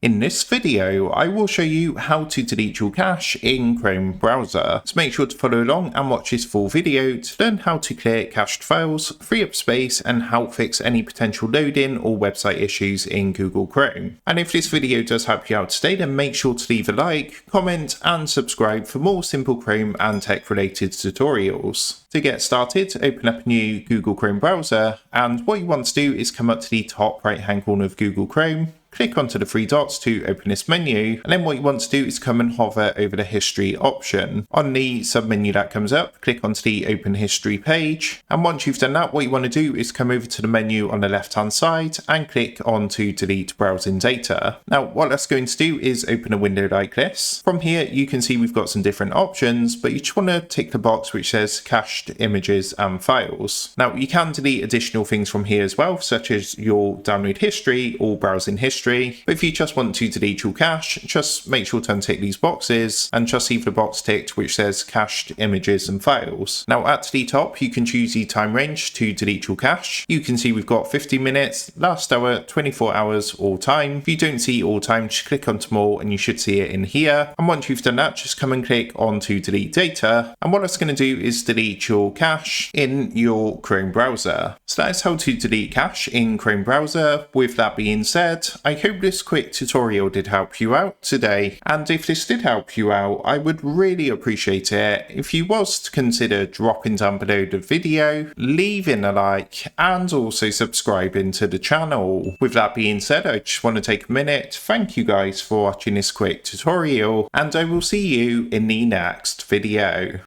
In this video, I will show you how to delete your cache in Chrome browser. So make sure to follow along and watch this full video to learn how to clear cached files, free up space, and help fix any potential loading or website issues in Google Chrome. And if this video does help you out today, then make sure to leave a like, comment, and subscribe for more simple Chrome and tech related tutorials. To get started, open up a new Google Chrome browser, and what you want to do is come up to the top right hand corner of Google Chrome. Click onto the three dots to open this menu, and then what you want to do is come and hover over the history option. On the submenu that comes up, click onto the open history page, and once you've done that, what you want to do is come over to the menu on the left hand side and click on to delete browsing data. Now what that's going to do is open a window like this. From here you can see we've got some different options, but you just want to tick the box which says cached images and files. Now you can delete additional things from here as well, such as your download history or browsing history. But if you just want to delete your cache, just make sure to untick these boxes and just leave the box ticked which says cached images and files. Now at the top you can choose the time range to delete your cache. You can see we've got 50 minutes, last hour, 24 hours, all time. If you don't see all time, just click onto more and you should see it in here. And once you've done that, just come and click on to delete data. And what that's going to do is delete your cache in your Chrome browser. So that is how to delete cache in Chrome browser. With that being said, I hope this quick tutorial did help you out today, and if this did help you out, I would really appreciate it if you was to consider dropping down below the video, leaving a like, and also subscribing to the channel. With that being said, I just want to take a minute to thank you guys for watching this quick tutorial, and I will see you in the next video.